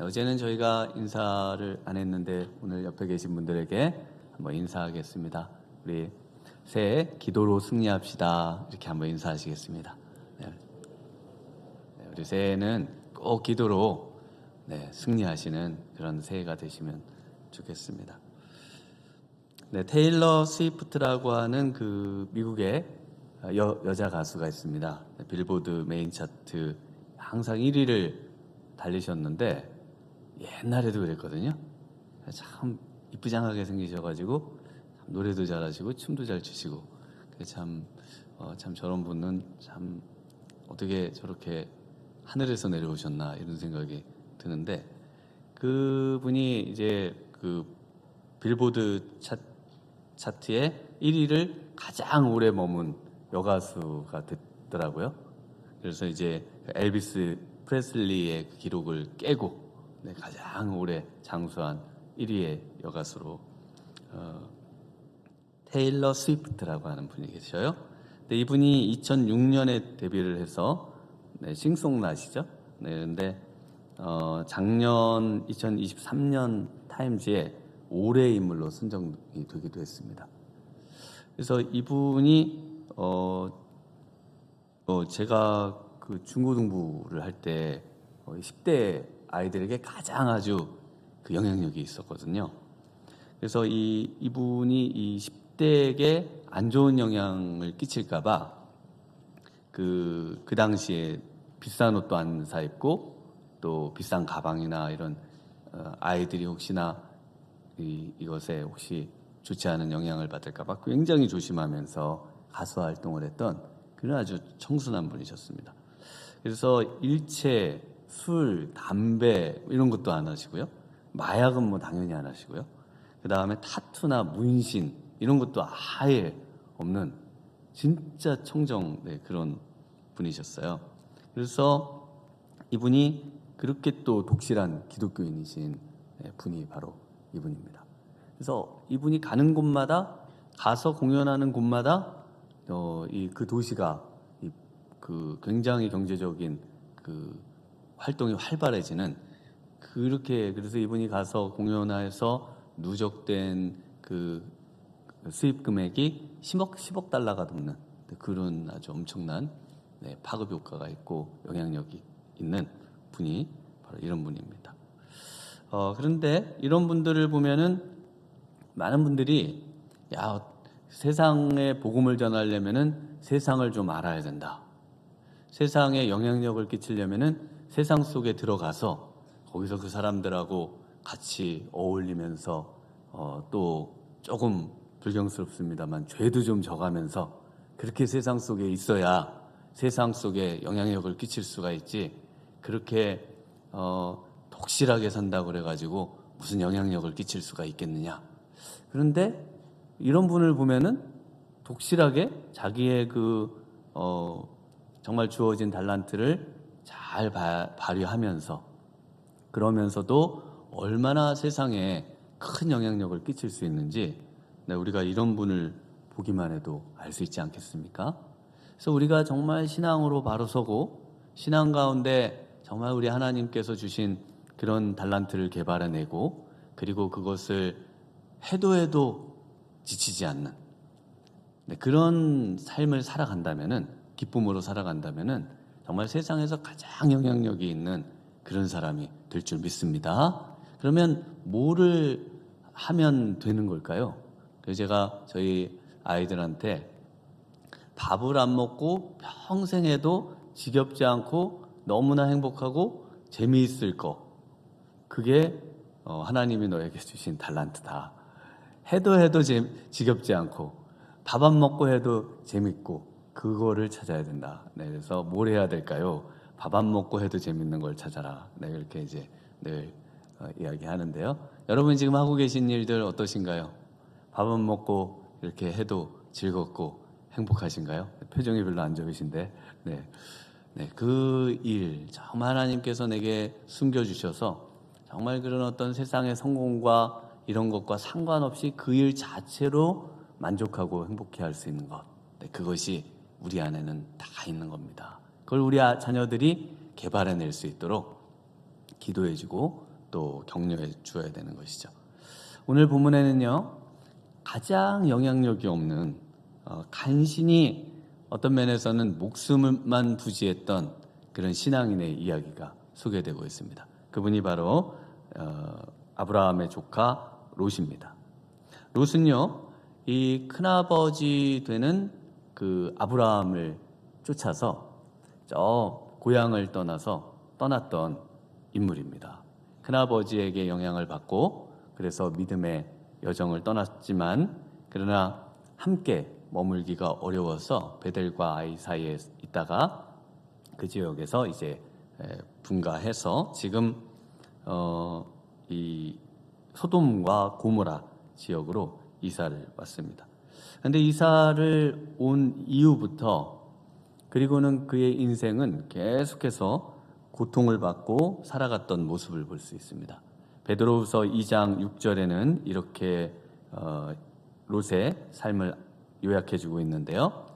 어제는 저희가 인사를 안 했는데 오늘 옆에 계신 분들에게 한번 인사하겠습니다. 우리 새해 기도로 승리합시다. 이렇게 한번 인사하시겠습니다. 우리 새해는 꼭 기도로 승리하시는 그런 새해가 되시면 좋겠습니다. 테일러 스위프트라고 하는 그 미국의 여자 가수가 있습니다. 빌보드 메인 차트 항상 1위를 달리셨는데 옛날에도 그랬거든요. 참 이쁘장하게 생기셔가지고 노래도 잘하시고 춤도 잘 추시고 참 저런 분은 참 어떻게 저렇게 하늘에서 내려오셨나 이런 생각이 드는데, 그분이 이제 그 빌보드 차트의 1위를 가장 오래 머문 여가수가 됐더라고요. 그래서 이제 엘비스 프레슬리의 기록을 깨고 가장 오래 장수한 1위의 여가수로 테일러 스위프트라고 하는 분이 계셔요. 근데 이분이 2006년에 데뷔를 해서 싱송라시죠. 근데 작년 2023년 타임즈에 올해의 인물로 선정이 되기도 했습니다. 그래서 이분이 제가 그 중고등부를 할 때 10대 아이들에게 가장 아주 그 영향력이 있었거든요. 그래서 이분이 이 10대에게 안 좋은 영향을 끼칠까봐 그 당시에 비싼 옷도 안 사 입고 또 비싼 가방이나 이런 아이들이 혹시나 이것에 혹시 좋지 않은 영향을 받을까봐 굉장히 조심하면서 가수 활동을 했던 그런 아주 청순한 분이셨습니다. 그래서 일체, 술, 담배 이런 것도 안 하시고요. 마약은 뭐 당연히 안 하시고요. 그 다음에 타투나 문신 이런 것도 아예 없는 진짜 청정 그런 분이셨어요. 그래서 이분이 그렇게 또 독실한 기독교인이신 분이 바로 이분입니다. 그래서 이분이 가는 곳마다, 가서 공연하는 곳마다 그 도시가 그 굉장히 경제적인 그 활동이 활발해지는, 그래서 이분이 가서 공연해서 누적된 그 수입 금액이 10억 달러가 넘는 그런 아주 엄청난 파급 효과가 있고 영향력이 있는 분이 바로 이런 분입니다. 그런데 이런 분들을 보면은 많은 분들이 세상에 복음을 전하려면은 세상을 좀 알아야 된다. 세상에 영향력을 끼치려면은 세상 속에 들어가서 거기서 그 사람들하고 같이 어울리면서 또 조금 불경스럽습니다만 죄도 좀 져가면서 그렇게 세상 속에 있어야 세상 속에 영향력을 끼칠 수가 있지, 그렇게 독실하게 산다고 그래가지고 무슨 영향력을 끼칠 수가 있겠느냐. 그런데 이런 분을 보면은 독실하게 자기의 정말 주어진 달란트를 잘 발휘하면서, 그러면서도 얼마나 세상에 큰 영향력을 끼칠 수 있는지 우리가 이런 분을 보기만 해도 알 수 있지 않겠습니까? 그래서 우리가 정말 신앙으로 바로 서고 신앙 가운데 정말 우리 하나님께서 주신 그런 달란트를 개발해내고, 그리고 그것을 해도 지치지 않는 그런 삶을 살아간다면은, 기쁨으로 살아간다면은 정말 세상에서 가장 영향력이 있는 그런 사람이 될 줄 믿습니다. 그러면 뭐를 하면 되는 걸까요? 그래서 제가 저희 아이들한테 밥을 안 먹고 평생 해도 지겹지 않고 너무나 행복하고 재미있을 거, 그게 하나님이 너에게 주신 달란트다. 해도 지겹지 않고 밥 안 먹고 해도 재밌고 그거를 찾아야 된다. 그래서 뭘 해야 될까요? 밥 안 먹고 해도 재밌는 걸 찾아라. 이렇게 이제 늘 이야기하는데요. 여러분 지금 하고 계신 일들 어떠신가요? 밥 안 먹고 이렇게 해도 즐겁고 행복하신가요? 표정이 별로 안 좋으신데, 그 일 정말 하나님께서 내게 숨겨주셔서 정말 그런 어떤 세상의 성공과 이런 것과 상관없이 그 일 자체로 만족하고 행복해할 수 있는 것, 그것이 우리 안에는 다 있는 겁니다. 그걸 우리 자녀들이 개발해낼 수 있도록 기도해주고 또 격려해 주어야 되는 것이죠. 오늘 본문에는요, 가장 영향력이 없는 간신히 어떤 면에서는 목숨만 부지했던 그런 신앙인의 이야기가 소개되고 있습니다. 그분이 바로 아브라함의 조카 롯입니다. 롯은요, 이 큰아버지 되는 그 아브라함을 쫓아서 저 고향을 떠났던 인물입니다. 큰아버지에게 영향을 받고 그래서 믿음의 여정을 떠났지만 그러나 함께 머물기가 어려워서 베델과 아이 사이에 있다가 그 지역에서 이제 분가해서 지금 이 소돔과 고모라 지역으로 이사를 왔습니다. 그런데 이사를 온 이후부터 그리고는 그의 인생은 계속해서 고통을 받고 살아갔던 모습을 볼 수 있습니다. 베드로후서 2장 6절에는 이렇게 롯의 삶을 요약해주고 있는데요.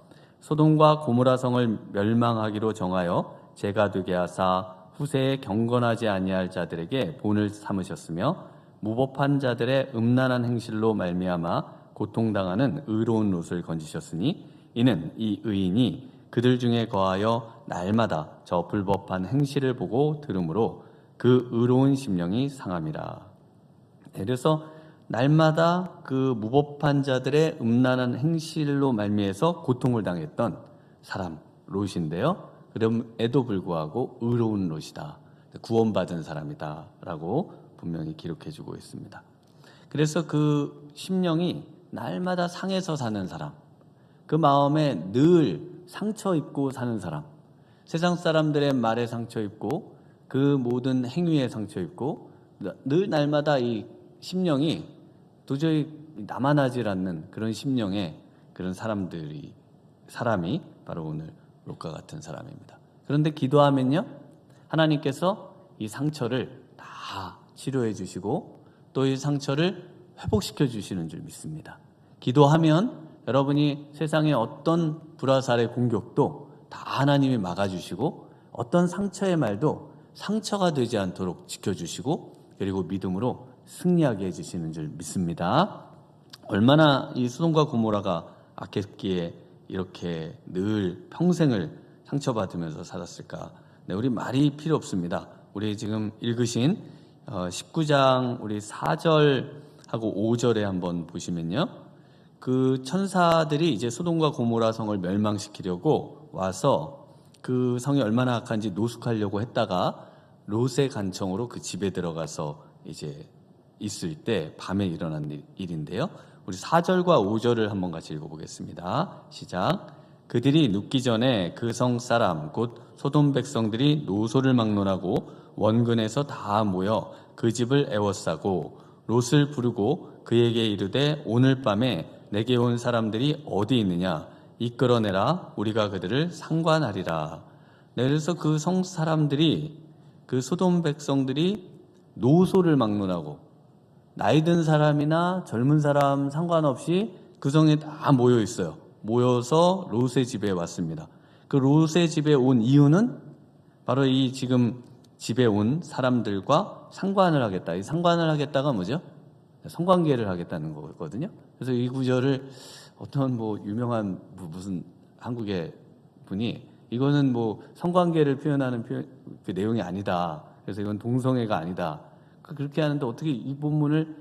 소돔과 고모라 성을 멸망하기로 정하여 죄가 되게 하사 후세에 경건하지 아니할 자들에게 본을 삼으셨으며 무법한 자들의 음란한 행실로 말미암아 고통당하는 의로운 롯을 건지셨으니 이는 이 의인이 그들 중에 거하여 날마다 저 불법한 행실을 보고 들으므로 그 의로운 심령이 상함이라. 그래서 날마다 그 무법한 자들의 음란한 행실로 말미에서 고통을 당했던 사람 롯인데요. 그럼에도 불구하고 의로운 롯이다, 구원받은 사람이다 라고 분명히 기록해주고 있습니다. 그래서 그 심령이 날마다 상해서 사는 사람, 그 마음에 늘 상처 입고 사는 사람, 세상 사람들의 말에 상처 입고 그 모든 행위에 상처 입고 늘 날마다 이 심령이 도저히 남아나질 않는 그런 심령의 그런 사람이 바로 오늘 롯과 같은 사람입니다. 그런데 기도하면요, 하나님께서 이 상처를 다 치료해 주시고 또 이 상처를 회복시켜 주시는 줄 믿습니다. 기도하면 여러분이 세상의 어떤 불화살의 공격도 다 하나님이 막아주시고 어떤 상처의 말도 상처가 되지 않도록 지켜주시고 그리고 믿음으로 승리하게 해주시는 줄 믿습니다. 얼마나 이 소돔과 고모라가 악했기에 이렇게 늘 평생을 상처받으면서 살았을까? 네, 우리 말이 필요 없습니다. 우리 지금 읽으신 19장 우리 4절하고 5절에 한번 보시면요, 그 천사들이 이제 소돔과 고모라 성을 멸망시키려고 와서 그 성이 얼마나 악한지 노숙하려고 했다가 롯의 간청으로 그 집에 들어가서 이제 있을 때 밤에 일어난 일인데요. 우리 4절과 5절을 한번 같이 읽어보겠습니다. 시작. 그들이 눕기 전에 그 성 사람 곧 소돔 백성들이 노소를 막론하고 원근에서 다 모여 그 집을 애워싸고 롯을 부르고 그에게 이르되 오늘 밤에 내게 온 사람들이 어디 있느냐 이끌어내라 우리가 그들을 상관하리라. 네, 그래서 그 성 사람들이 그 소돔 백성들이 노소를 막론하고 나이 든 사람이나 젊은 사람 상관없이 그 성에 다 모여 있어요. 모여서 롯의 집에 왔습니다. 그 롯의 집에 온 이유는 바로 이 지금 집에 온 사람들과 상관을 하겠다. 이 상관을 하겠다가 뭐죠? 성관계를 하겠다는 거거든요. 그래서 이 구절을 어떤 유명한 무슨 한국의 분이 이거는 성관계를 표현하는 그 내용이 아니다. 그래서 이건 동성애가 아니다. 그렇게 하는데 어떻게 이 본문을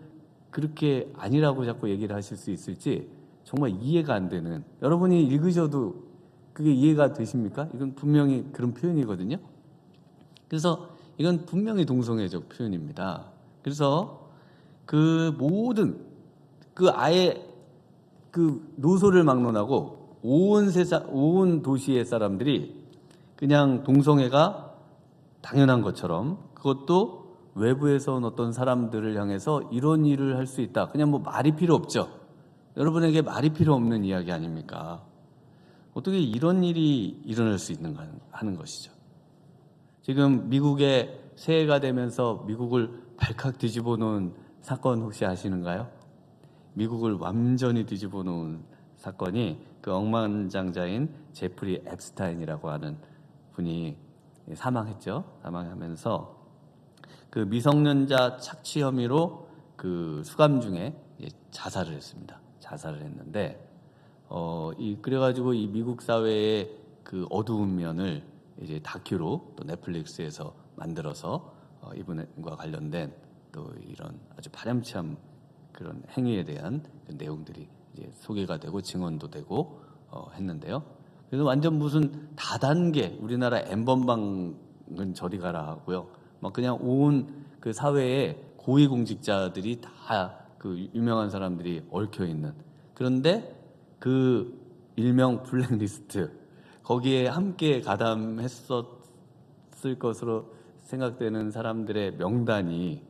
그렇게 아니라고 자꾸 얘기를 하실 수 있을지 정말 이해가 안 되는, 여러분이 읽으셔도 그게 이해가 되십니까? 이건 분명히 그런 표현이거든요. 그래서 이건 분명히 동성애적 표현입니다. 그래서 그 모든 아예 그 노소를 막론하고 온 도시의 사람들이 그냥 동성애가 당연한 것처럼, 그것도 외부에서 온 어떤 사람들을 향해서 이런 일을 할 수 있다. 그냥 말이 필요 없죠. 여러분에게 말이 필요 없는 이야기 아닙니까? 어떻게 이런 일이 일어날 수 있는가 하는 것이죠. 지금 미국에 새해가 되면서 미국을 발칵 뒤집어 놓은 사건 혹시 아시는가요? 미국을 완전히 뒤집어 놓은 사건이 그 억만장자인 제프리 앱스타인이라고 하는 분이 사망했죠. 사망하면서 그 미성년자 착취 혐의로 그 수감 중에 자살을 했습니다. 자살을 했는데 그래가지고 이 미국 사회의 그 어두운 면을 이제 다큐로 또 넷플릭스에서 만들어서 이분과 관련된 또 이런 아주 파렴치한 그런 행위에 대한 그 내용들이 이제 소개가 되고 증언도 되고 했는데요. 그래서 완전 무슨 다단계 우리나라 N번방은 저리 가라 하고요. 막 그냥 온 그 사회에 고위공직자들이 다 그 유명한 사람들이 얽혀 있는, 그런데 그 일명 블랙리스트 거기에 함께 가담했었을 것으로 생각되는 사람들의 명단이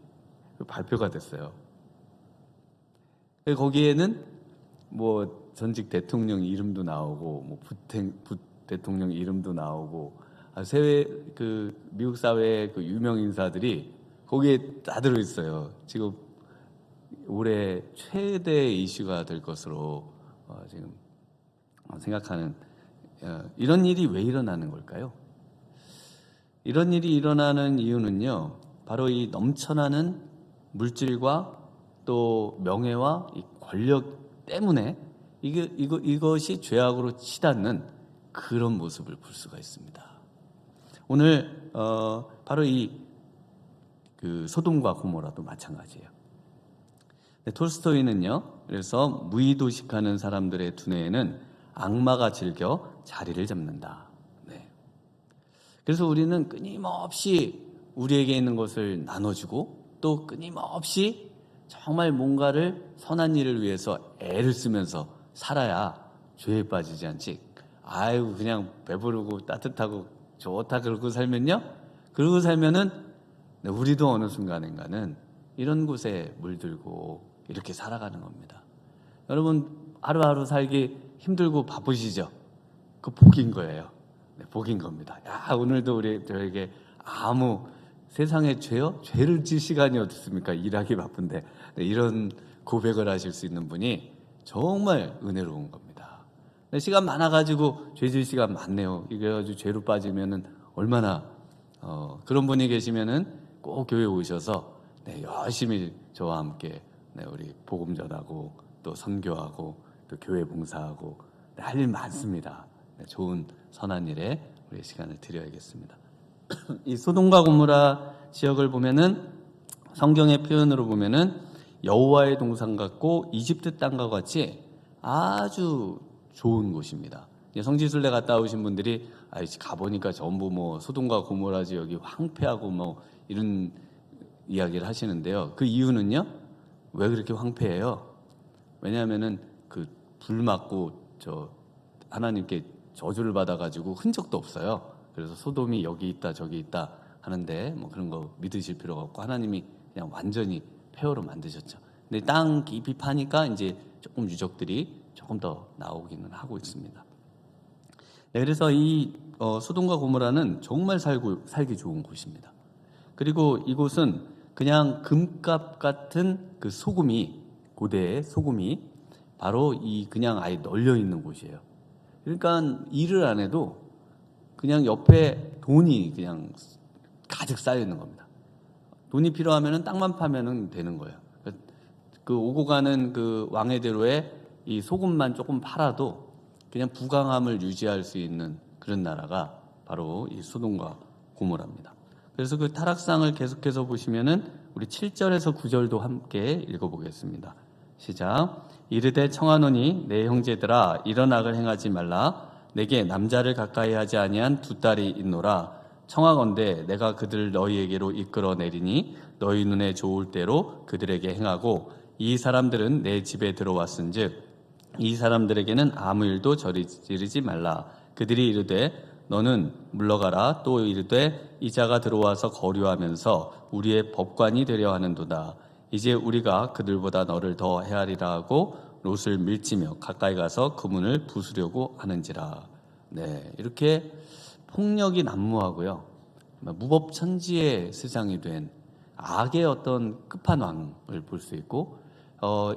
발표가 됐어요. 거기에는 뭐 전직 대통령 이름도 나오고 뭐 부 대통령 이름도 나오고 그 미국 사회의 그 유명 인사들이 거기에 다 들어 있어요. 지금 올해 최대 이슈가 될 것으로 지금 생각하는 이런 일이 왜 일어나는 걸까요? 이런 일이 일어나는 이유는요, 바로 이 넘쳐나는 물질과 또 명예와 이 권력 때문에 이것이 죄악으로 치닫는 그런 모습을 볼 수가 있습니다. 오늘 바로 그 소돔과 고모라도 마찬가지예요. 톨스토이는요, 그래서 무의도식하는 사람들의 두뇌에는 악마가 즐겨 자리를 잡는다. 네. 그래서 우리는 끊임없이 우리에게 있는 것을 나눠주고 또 끊임없이 정말 뭔가를 선한 일을 위해서 애를 쓰면서 살아야 죄에 빠지지 않지. 아유 그냥 배부르고 따뜻하고 좋다 그러고 살면요, 그러고 살면은 우리도 어느 순간인가는 이런 곳에 물들고 이렇게 살아가는 겁니다. 여러분 하루하루 살기 힘들고 바쁘시죠? 그 복인 거예요. 네, 복인 겁니다. 야, 오늘도 저에게 아무 세상에 죄를 질 시간이 어떻습니까? 일하기 바쁜데. 네, 이런 고백을 하실 수 있는 분이 정말 은혜로운 겁니다. 네, 시간 많아가지고 죄 질 시간 많네요. 이래가지고 죄로 빠지면은 얼마나 그런 분이 계시면은 꼭 교회 오셔서 네, 열심히 저와 함께 우리 복음 전하고 또 선교하고 또 교회 봉사하고 할 일 많습니다. 좋은 선한 일에 우리 시간을 드려야겠습니다. 이 소돔과 고모라 지역을 보면은 성경의 표현으로 보면은 여호와의 동산 같고 이집트 땅과 같이 아주 좋은 곳입니다. 성지순례 갔다 오신 분들이 가보니까 전부 뭐 소돔과 고모라 지역이 황폐하고 뭐 이런 이야기를 하시는데요. 그 이유는요, 왜 그렇게 황폐해요? 왜냐하면은 그 불 맞고 하나님께 저주를 받아가지고 흔적도 없어요. 그래서 소돔이 여기 있다 저기 있다 하는데 뭐 그런 거 믿으실 필요가 없고 하나님이 그냥 완전히 폐허로 만드셨죠. 근데 땅 깊이 파니까 이제 조금 유적들이 조금 더 나오기는 하고 있습니다. 네, 그래서 이 소돔과 고모라는 정말 살기 좋은 곳입니다. 그리고 이곳은 그냥 금값 같은 그 소금이, 고대의 소금이 바로 그냥 아예 널려 있는 곳이에요. 그러니까 일을 안 해도 그냥 옆에 돈이 그냥 가득 쌓여 있는 겁니다. 돈이 필요하면은 땅만 파면은 되는 거예요. 그 오고 가는 그 왕의 대로에 이 소금만 조금 팔아도 그냥 부강함을 유지할 수 있는 그런 나라가 바로 이 소돔과 고모라입니다. 그래서 그 타락상을 계속해서 보시면은 우리 7절에서 9절도 함께 읽어보겠습니다. 시작. 이르되 청하노니 내 형제들아 이런 악을 행하지 말라. 내게 남자를 가까이 하지 아니한 두 딸이 있노라. 청하건대 내가 그들을 너희에게로 이끌어 내리니 너희 눈에 좋을 대로 그들에게 행하고 이 사람들은 내 집에 들어왔은즉 이 사람들에게는 아무 일도 저지르지 말라. 그들이 이르되 너는 물러가라. 또 이르되 이자가 들어와서 거류하면서 우리의 법관이 되려 하는도다. 이제 우리가 그들보다 너를 더 헤아리라 하고 롯을 밀치며 가까이 가서 그 문을 부수려고 하는지라. 네, 이렇게 폭력이 난무하고요, 무법천지의 세상이 된 악의 어떤 끝판왕을 볼 수 있고,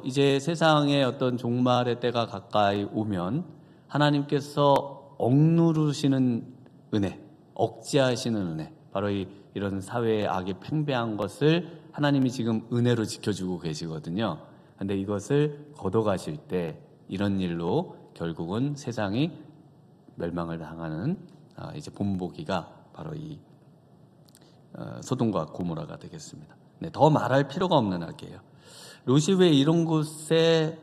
이제 세상의 어떤 종말의 때가 가까이 오면 하나님께서 억누르시는 은혜, 억제하시는 은혜, 바로 이 이런 사회의 악이 팽배한 것을 하나님이 지금 은혜로 지켜주고 계시거든요. 근데 이것을 걷어가실 때 이런 일로 결국은 세상이 멸망을 당하는 이제 본보기가 바로 이 소돔과 고모라가 되겠습니다. 네, 더 말할 필요가 없는 악이에요. 롯이 왜 이런 곳에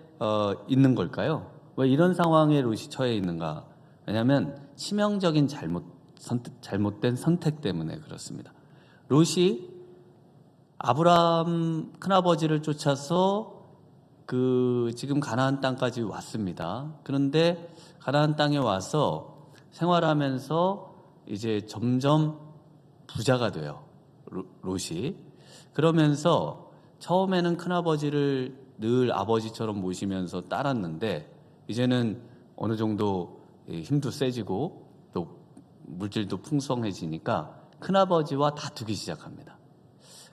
있는 걸까요? 왜 이런 상황에 롯이 처해 있는가? 왜냐하면 치명적인 잘못된 선택 때문에 그렇습니다. 롯이 아브라함 큰아버지를 쫓아서 지금 가나안 땅까지 왔습니다. 그런데 가나안 땅에 와서 생활하면서 이제 점점 부자가 돼요. 롯이. 그러면서 처음에는 큰아버지를 늘 아버지처럼 모시면서 따랐는데 이제는 어느 정도 힘도 세지고 또 물질도 풍성해지니까 큰아버지와 다투기 시작합니다.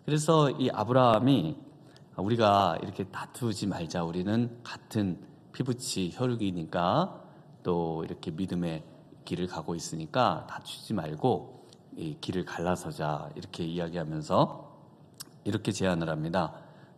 그래서 이 아브라함이 우리가 이렇게 다투지 말자. 우리는 같은 피부치 혈육이니까 또 이렇게 믿음의 길을 가고 있으니까 다투지 말고 이 길을 갈라서자. 이렇게 이야기하면서 이렇게 제안을 합니다.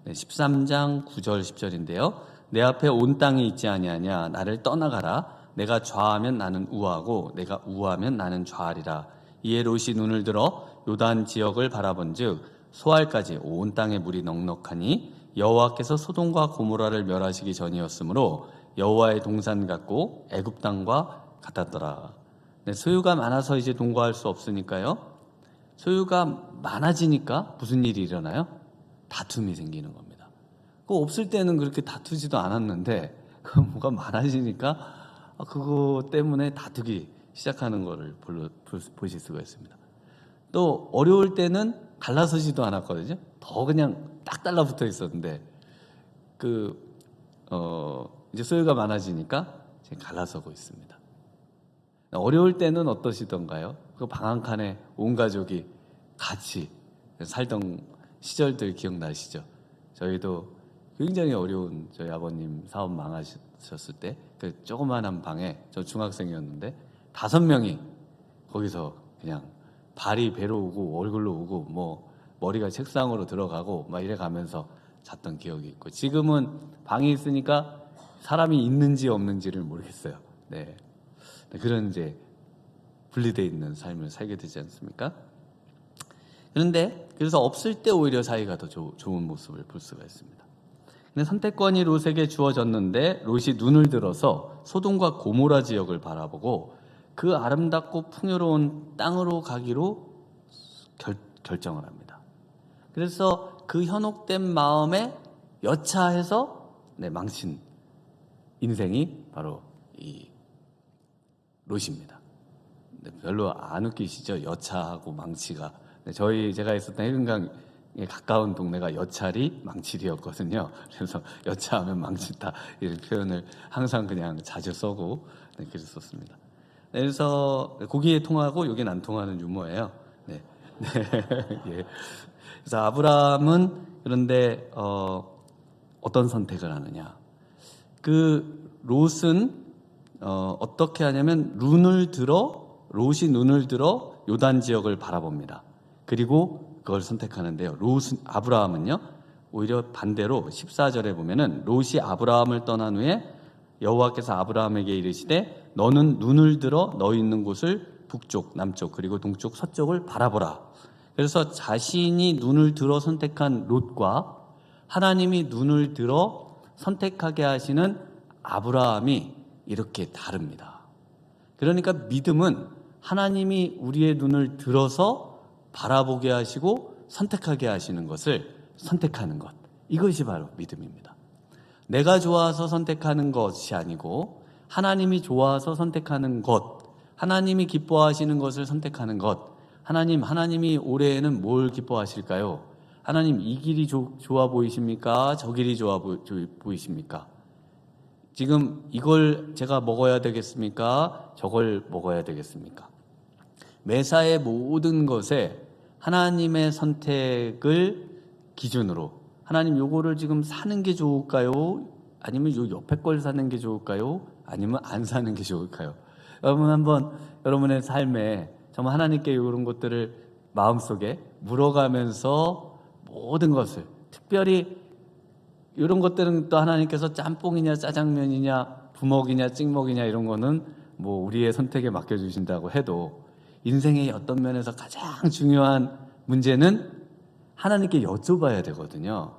13장 9절 10절인데요. 내 앞에 온 땅이 있지 아니하냐. 나를 떠나가라. 내가 좌하면 나는 우하고 내가 우하면 나는 좌하리라. 이에 롯이 눈을 들어 요단 지역을 바라본즉 소알까지 온 땅에 물이 넉넉하니 여호와께서 소돔과 고모라를 멸하시기 전이었으므로 여호와의 동산 같고 애굽 땅과 같았더라. 네, 소유가 많아서 이제 동거할 수 없으니까요. 소유가 많아지니까 무슨 일이 일어나요? 다툼이 생기는 겁니다. 없을 때는 그렇게 다투지도 않았는데 뭐가 많아지니까 그거 때문에 다투기 시작하는 것을 보실 수가 있습니다. 또 어려울 때는 갈라서지도 않았거든요. 더 그냥 딱 달라붙어 있었는데 이제 소유가 많아지니까 지금 갈라서고 있습니다. 어려울 때는 어떠시던가요? 그 방 한 칸에 온 가족이 같이 살던 시절들 기억나시죠? 저희도 굉장히 어려운 저희 아버님 사업 망하셨을 때 그 조그만한 방에 저 중학생이었는데 5명이 거기서 그냥 발이 배로 오고 얼굴로 오고 뭐 머리가 책상으로 들어가고 막 이래 가면서 잤던 기억이 있고 지금은 방이 있으니까 사람이 있는지 없는지를 모르겠어요. 네. 그런 이제 분리되어 있는 삶을 살게 되지 않습니까? 그런데 그래서 없을 때 오히려 사이가 더 좋은 모습을 볼 수가 있습니다. 근데 선택권이 롯에게 주어졌는데 롯이 눈을 들어서 소돔과 고모라 지역을 바라보고 그 아름답고 풍요로운 땅으로 가기로 결정을 합니다. 그래서 그 현혹된 마음에 여차해서 망친 인생이 바로 이 롯입니다. 별로 안 웃기시죠? 여차하고 망치가. 제가 있었던 해금강에 가까운 동네가 여차리 망칠이었거든요. 그래서 여차하면 망치다 이런 표현을 항상 그냥 자주 써고 그랬었습니다. 그래서 고기에 통하고 여긴 안 통하는 유머예요. 네. 예. 그래서 아브라함은 그런데 어떤 선택을 하느냐? 롯은 어떻게 하냐면 롯이 눈을 들어 요단 지역을 바라봅니다. 그리고 그걸 선택하는데요. 아브라함은요, 오히려 반대로 14절에 보면은 롯이 아브라함을 떠난 후에 여호와께서 아브라함에게 이르시되 너는 눈을 들어 너 있는 곳을 북쪽, 남쪽, 그리고 동쪽, 서쪽을 바라보라. 그래서 자신이 눈을 들어 선택한 롯과 하나님이 눈을 들어 선택하게 하시는 아브라함이 이렇게 다릅니다. 그러니까 믿음은 하나님이 우리의 눈을 들어서 바라보게 하시고 선택하게 하시는 것을 선택하는 것. 이것이 바로 믿음입니다. 내가 좋아서 선택하는 것이 아니고 하나님이 좋아서 선택하는 것, 하나님이 기뻐하시는 것을 선택하는 것. 하나님이 올해에는 뭘 기뻐하실까요? 하나님 이 길이 좋아 보이십니까? 저 길이 좋아 보이십니까? 지금 이걸 제가 먹어야 되겠습니까? 저걸 먹어야 되겠습니까? 매사의 모든 것에 하나님의 선택을 기준으로 하나님 요거를 지금 사는 게 좋을까요? 아니면 요 옆에 걸 사는 게 좋을까요? 아니면 안 사는 게 좋을까요? 여러분 한번 여러분의 삶에 정말 하나님께 이런 것들을 마음속에 물어가면서 모든 것을, 특별히 이런 것들은 또 하나님께서 짬뽕이냐 짜장면이냐 부먹이냐 찍먹이냐 이런 거는 뭐 우리의 선택에 맡겨주신다고 해도 인생의 어떤 면에서 가장 중요한 문제는 하나님께 여쭤봐야 되거든요.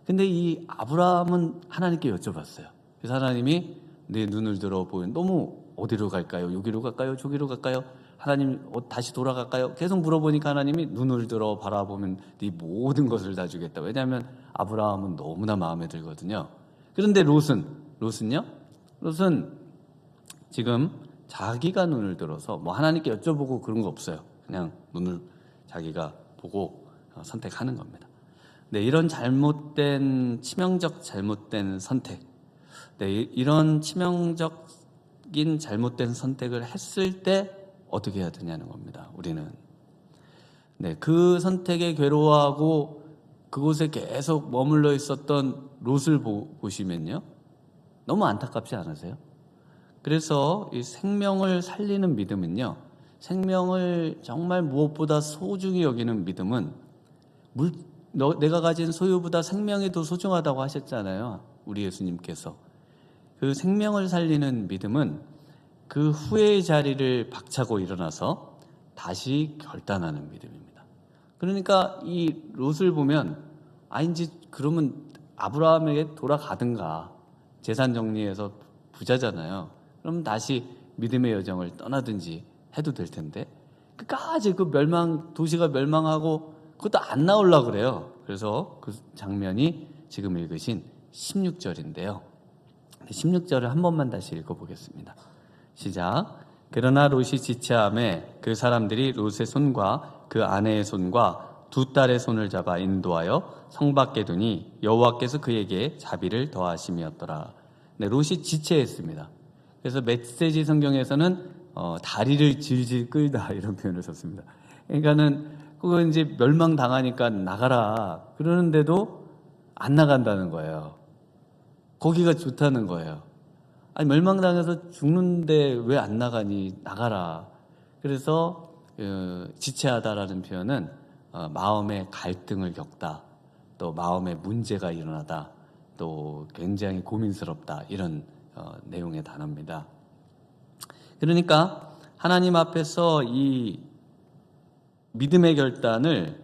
근데 이 아브라함은 하나님께 여쭤봤어요. 그래서 하나님이 내 눈을 들어 보인, 너무 어디로 갈까요? 여기로 갈까요? 저기로 갈까요? 하나님 다시 돌아갈까요? 계속 물어보니까 하나님이 눈을 들어 바라보면 네 모든 것을 다 주겠다. 왜냐하면 아브라함은 너무나 마음에 들거든요. 그런데 롯은요? 롯은 지금 자기가 눈을 들어서 뭐 하나님께 여쭤보고 그런 거 없어요. 그냥 눈을 자기가 보고 선택하는 겁니다. 네, 이런 치명적 잘못된 선택. 네, 이런 치명적인 잘못된 선택을 했을 때 어떻게 해야 되냐는 겁니다. 우리는. 네, 그 선택에 괴로워하고 그곳에 계속 머물러 있었던 롯을 보시면요. 너무 안타깝지 않으세요? 그래서 이 생명을 살리는 믿음은요. 생명을 정말 무엇보다 소중히 여기는 믿음은 내가 가진 소유보다 생명이 더 소중하다고 하셨잖아요. 우리 예수님께서. 그 생명을 살리는 믿음은 그 후회의 자리를 박차고 일어나서 다시 결단하는 믿음입니다. 그러니까 이 롯을 보면 이제 그러면 아브라함에게 돌아가든가, 재산 정리해서 부자잖아요. 그럼 다시 믿음의 여정을 떠나든지 해도 될 텐데 끝까지 그 도시가 멸망하고 그것도 안 나오려고 그래요. 그래서 그 장면이 지금 읽으신 16절인데요. 16절을 한 번만 다시 읽어보겠습니다. 시작. 그러나 롯이 지체함에 그 사람들이 롯의 손과 그 아내의 손과 두 딸의 손을 잡아 인도하여 성 밖에 두니 여호와께서 그에게 자비를 더하심이었더라. 네, 롯이 지체했습니다. 그래서 메시지 성경에서는 다리를 질질 끌다 이런 표현을 썼습니다. 그러니까는 그거 이제 멸망당하니까 나가라 그러는데도 안 나간다는 거예요. 거기가 좋다는 거예요. 아니 멸망당해서 죽는데 왜 안 나가니? 나가라. 그래서 지체하다라는 표현은 마음의 갈등을 겪다, 또 마음의 문제가 일어나다, 또 굉장히 고민스럽다, 이런 내용의 단어입니다. 그러니까 하나님 앞에서 이 믿음의 결단을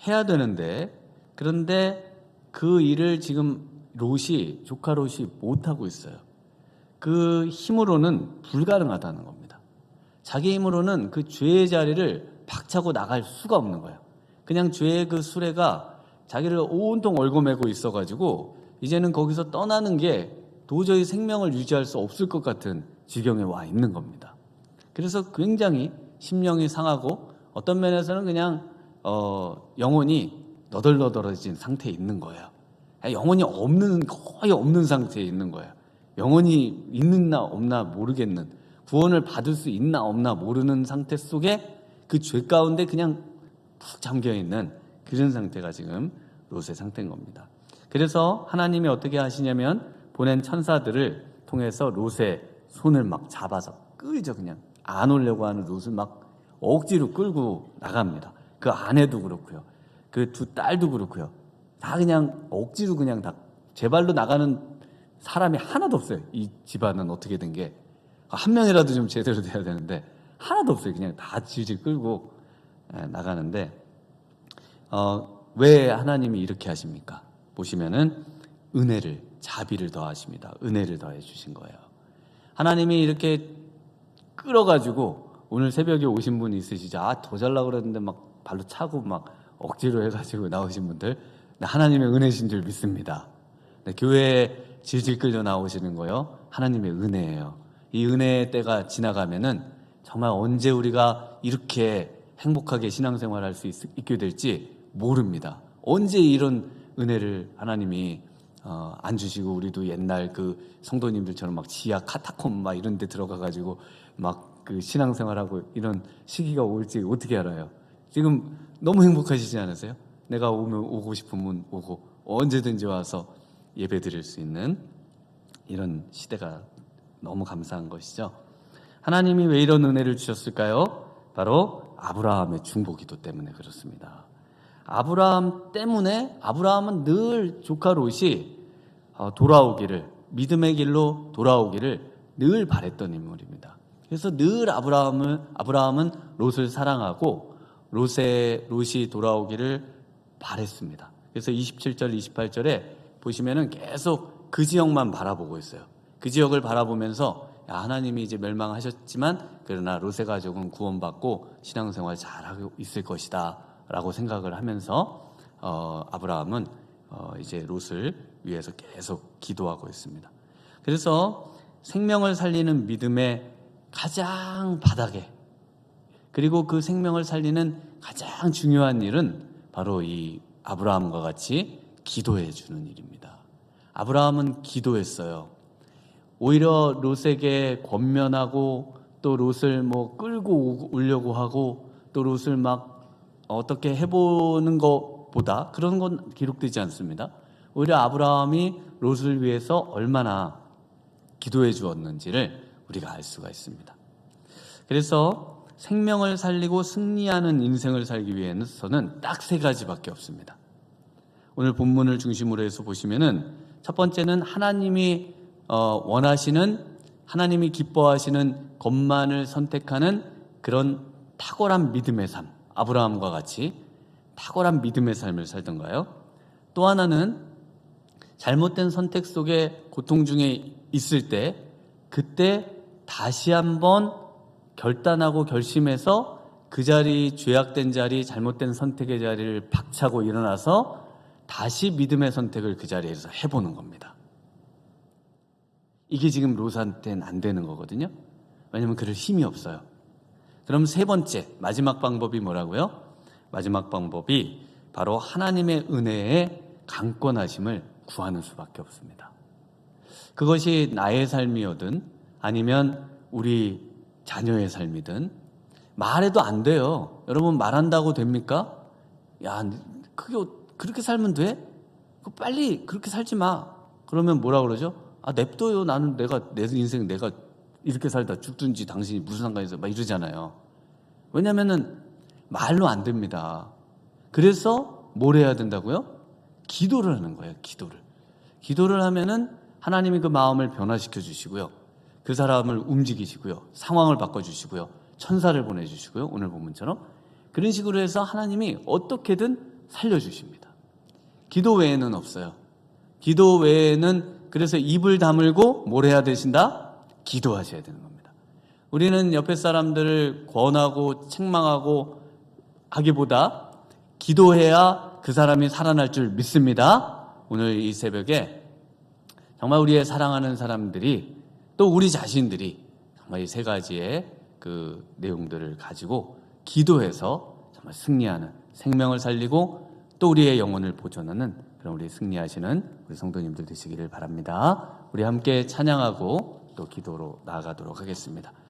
해야 되는데, 그런데 그 일을 지금 조카 롯이 못하고 있어요. 그 힘으로는 불가능하다는 겁니다. 자기 힘으로는 그 죄의 자리를 박차고 나갈 수가 없는 거예요. 그냥 죄의 그 수레가 자기를 온통 얽어매고 있어가지고 이제는 거기서 떠나는 게 도저히 생명을 유지할 수 없을 것 같은 지경에 와 있는 겁니다. 그래서 굉장히 심령이 상하고 어떤 면에서는 그냥 영혼이 너덜너덜해진 상태에 있는 거예요. 영혼이 거의 없는 상태에 있는 거예요. 영혼이 있나 없나 모르겠는, 구원을 받을 수 있나 없나 모르는 상태 속에 그 죄 가운데 그냥 푹 잠겨있는 그런 상태가 지금 롯의 상태인 겁니다. 그래서 하나님이 어떻게 하시냐면 보낸 천사들을 통해서 롯의 손을 막 잡아서 끌죠. 그냥 안 오려고 하는 롯을 막 억지로 끌고 나갑니다. 그 아내도 그렇고요, 그 두 딸도 그렇고요, 다 그냥 억지로 그냥 다 제 발로 나가는 사람이 하나도 없어요. 이 집안은 어떻게 된 게 한 명이라도 좀 제대로 돼야 되는데 하나도 없어요. 그냥 다 질질 끌고 나가는데 왜 하나님이 이렇게 하십니까? 보시면은 자비를 더하십니다. 은혜를 더해 주신 거예요. 하나님이 이렇게 끌어가지고, 오늘 새벽에 오신 분이 있으시죠? 더 잘라고 그랬는데 막 발로 차고 막 억지로 해가지고 나오신 분들, 하나님의 은혜신 줄 믿습니다. 교회에 질질 끌려 나오시는 거요, 하나님의 은혜예요. 이 은혜의 때가 지나가면은 정말 언제 우리가 이렇게 행복하게 신앙생활할 수 있게 될지 모릅니다. 언제 이런 은혜를 하나님이 안 주시고 우리도 옛날 그 성도님들처럼 막 지하 카타콤 막 이런 데 들어가가지고 막 그 신앙생활하고 이런 시기가 올지 어떻게 알아요? 지금 너무 행복하시지 않으세요? 내가 오고 싶으면 오고 언제든지 와서 예배 드릴 수 있는 이런 시대가 너무 감사한 것이죠. 하나님이 왜 이런 은혜를 주셨을까요? 바로 아브라함의 중보기도 때문에 그렇습니다. 아브라함 때문에 아브라함은 늘 조카 롯이 돌아오기를, 믿음의 길로 돌아오기를 늘 바랬던 인물입니다. 그래서 늘 아브라함은 롯을 사랑하고 롯이 돌아오기를 바랬습니다. 그래서 27절, 28절에 보시면은 계속 그 지역만 바라보고 있어요. 그 지역을 바라보면서 하나님이 이제 멸망하셨지만 그러나 롯의 가족은 구원받고 신앙생활 잘하고 있을 것이다 라고 생각을 하면서 아브라함은 이제 롯을 위해서 계속 기도하고 있습니다. 그래서 생명을 살리는 믿음의 가장 바닥에, 그리고 그 생명을 살리는 가장 중요한 일은 바로 이 아브라함과 같이 기도해 주는 일입니다. 아브라함은 기도했어요. 오히려 롯에게 권면하고 또 롯을 끌고 오려고 하고 또 롯을 막 어떻게 해보는 것보다 그런 건 기록되지 않습니다. 오히려 아브라함이 롯을 위해서 얼마나 기도해 주었는지를 우리가 알 수가 있습니다. 그래서 생명을 살리고 승리하는 인생을 살기 위해서는 딱 세 가지밖에 없습니다. 오늘 본문을 중심으로 해서 보시면은 첫 번째는 하나님이 원하시는, 하나님이 기뻐하시는 것만을 선택하는 그런 탁월한 믿음의 삶, 아브라함과 같이 탁월한 믿음의 삶을 살던가요? 또 하나는 잘못된 선택 속에 고통 중에 있을 때 그때 다시 한번 결단하고 결심해서 그 자리, 죄악된 자리, 잘못된 선택의 자리를 박차고 일어나서 다시 믿음의 선택을 그 자리에서 해보는 겁니다. 이게 지금 롯한테는 안 되는 거거든요. 왜냐하면 그럴 힘이 없어요. 그럼 세 번째, 마지막 방법이 뭐라고요? 마지막 방법이 바로 하나님의 은혜의 강권하심을 구하는 수밖에 없습니다. 그것이 나의 삶이든 아니면 우리 자녀의 삶이든 말해도 안 돼요. 여러분, 말한다고 됩니까? 야, 그렇게 살면 돼? 빨리 그렇게 살지 마. 그러면 뭐라 그러죠? 냅둬요. 나는 내 인생 내가 이렇게 살다 죽든지 당신이 무슨 상관이 있어? 막 이러잖아요. 왜냐면은 말로 안 됩니다. 그래서 뭘 해야 된다고요? 기도를 하는 거예요. 기도를 하면은 하나님이 그 마음을 변화시켜 주시고요. 그 사람을 움직이시고요. 상황을 바꿔주시고요. 천사를 보내주시고요. 오늘 본문처럼. 그런 식으로 해서 하나님이 어떻게든 살려주십니다. 기도 외에는 없어요. 기도 외에는 그래서 입을 다물고 뭘 해야 되신다? 기도하셔야 되는 겁니다. 우리는 옆에 사람들을 권하고 책망하고 하기보다 기도해야 그 사람이 살아날 줄 믿습니다. 오늘 이 새벽에 정말 우리의 사랑하는 사람들이 또 우리 자신들이 정말 이 세 가지의 그 내용들을 가지고 기도해서 정말 승리하는, 생명을 살리고 또 우리의 영혼을 보존하는 그런 우리 승리하시는 우리 성도님들 되시기를 바랍니다. 우리 함께 찬양하고 또 기도로 나아가도록 하겠습니다.